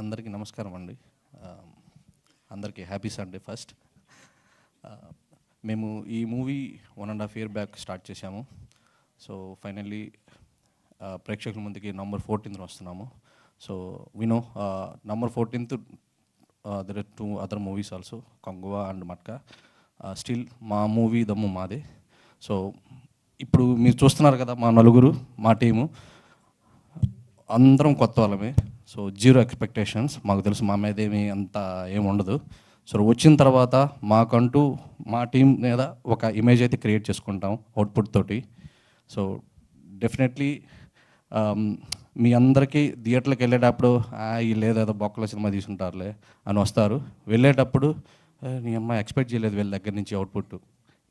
అందరికీ నమస్కారం అండి. అందరికీ హ్యాపీ సండే ఫస్ట్. మేము ఈ మూవీ 1.5 year బ్యాక్ స్టార్ట్ చేశాము. సో ఫైనల్లీ ప్రేక్షకుల ముందుకి November 14th వస్తున్నాము. So we know November 14th there are 2 other movies also, Kanguva and Matka. Still మా మూవీ దమ్ము మాదే. సో ఇప్పుడు మీరు చూస్తున్నారు కదా, మా నలుగురు, మా టీము అందరం కొత్త వాళ్ళమే. So 0 expectations. మాకు తెలుసు మా మీద అంత ఏమి ఉండదు. సో వచ్చిన తర్వాత మాకంటూ మా టీం మీద ఒక ఇమేజ్ అయితే క్రియేట్ చేసుకుంటాం అవుట్పుట్ తోటి. సో డెఫినెట్లీ మీ అందరికీ థియేటర్కి వెళ్ళేటప్పుడు లేదేదో బొక్కల సినిమా తీసుకుంటారులే అని వస్తారు. వెళ్ళేటప్పుడు నీ అమ్మాయి ఎక్స్పెక్ట్ చేయలేదు వీళ్ళ దగ్గర నుంచి అవుట్పుట్,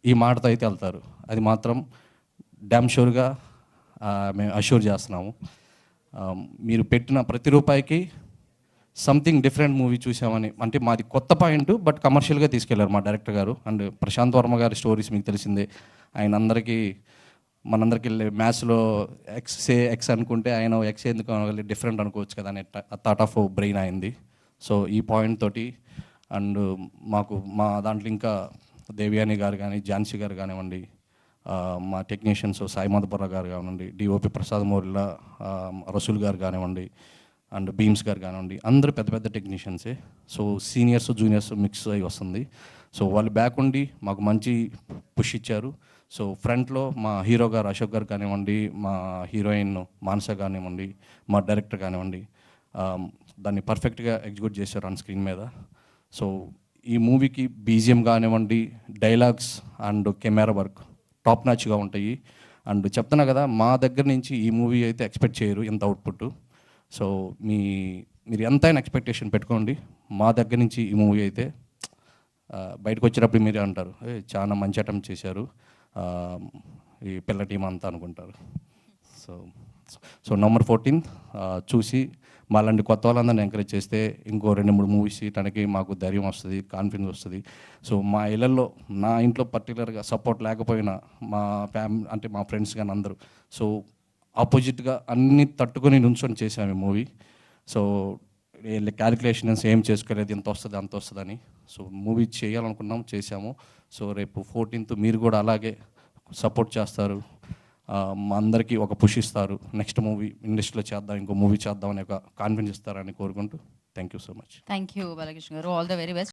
ఈ మాటతో అయితే వెళ్తారు. అది మాత్రం డ్యామ్ షూర్గా మేము అష్యూర్ చేస్తున్నాము. మీరు పెట్టిన ప్రతి రూపాయికి సంథింగ్ డిఫరెంట్ మూవీ చూసామని, అంటే మాది కొత్త పాయింట్ బట్ కమర్షియల్గా తీసుకెళ్లారు మా డైరెక్టర్ గారు. అండ్ ప్రశాంత్ వర్మ గారి స్టోరీస్ మీకు తెలిసిందే. ఆయన మనందరికీ వెళ్ళే మ్యాథ్స్లో ఎక్స్ అనుకుంటే ఆయన ఎక్స్ ఎందుకు అనగలి, డిఫరెంట్ అనుకోవచ్చు కదా అని థాట్ ఆఫ్ బ్రెయిన్ అయింది. సో ఈ పాయింట్ తోటి అండ్ మా దాంట్లో ఇంకా దేవ్యాని గారు కానీ, ఝాన్సీ గారు కానివ్వండి, మా టెక్నీషియన్స్ సాయి మాధపుర గారు కానివ్వండి, డిఓపి ప్రసాద్ మోరిల్లా, రసూల్ గారు కానివ్వండి, అండ్ బీమ్స్ గారు కానివ్వండి, అందరూ పెద్ద పెద్ద టెక్నీషియన్సే. సో సీనియర్స్ జూనియర్స్ మిక్స్ అయి వస్తుంది. సో వాళ్ళు బ్యాక్ ఉండి మాకు మంచి పుష్ ఇచ్చారు. సో ఫ్రంట్లో మా హీరో గారు అశోక్ గారు కానివ్వండి, మా హీరోయిన్ మానస కానివ్వండి, మా డైరెక్టర్ కానివ్వండి, దాన్ని పర్ఫెక్ట్గా ఎగ్జిక్యూట్ చేశారు ఆన్ స్క్రీన్ మీద. సో ఈ మూవీకి బీజిఎం కానివ్వండి, dialogues and camera work top నాచ్గా ఉంటాయి. అండ్ చెప్తున్నా కదా, మా దగ్గర నుంచి ఈ మూవీ అయితే ఎక్స్పెక్ట్ చేయరు ఇంత అవుట్పుట్. సో మీరు ఎంతైనా ఎక్స్పెక్టేషన్ పెట్టుకోండి. మా దగ్గర నుంచి ఈ మూవీ అయితే బయటకు వచ్చేటప్పుడు మీరే అంటారు, చాలా మంచి అటెంప్ట్ చేశారు ఈ పిల్ల టీం అంతా అనుకుంటారు. సో November 14th చూసి మాలాంటి కొత్త వాళ్ళందరినీ ఎంకరేజ్ చేస్తే ఇంకో 2-3 మూవీస్ తీయడానికి మాకు ధైర్యం వస్తుంది, కాన్ఫిడెన్స్ వస్తుంది. సో మా ఇళ్ళల్లో, నా ఇంట్లో పర్టికులర్గా సపోర్ట్ లేకపోయినా మా అంటే మా ఫ్రెండ్స్ కానీ అందరూ సో ఆపోజిట్గా అన్ని తట్టుకొని నుంచొని చేసాము ఈ మూవీ. సో క్యాలిక్యులేషన్స్ ఏం చేసుకోలేదు, ఇంత వస్తుంది అంత వస్తుందని. సో మూవీ చేయాలనుకున్నాం, చేసాము. సో రేపు 14th మీరు కూడా అలాగే సపోర్ట్ చేస్తారు, మా అందరికీ ఒక పుష్ ఇస్తారు. నెక్స్ట్ మూవీ ఇండస్ట్రీలో చేద్దాం, ఇంకో మూవీ చేద్దాం అనే ఒక కాన్ఫిడెన్స్ ఇస్తారని కోరుకుంటూ thank you so much. Thank you Balakrishna garu. All the very best.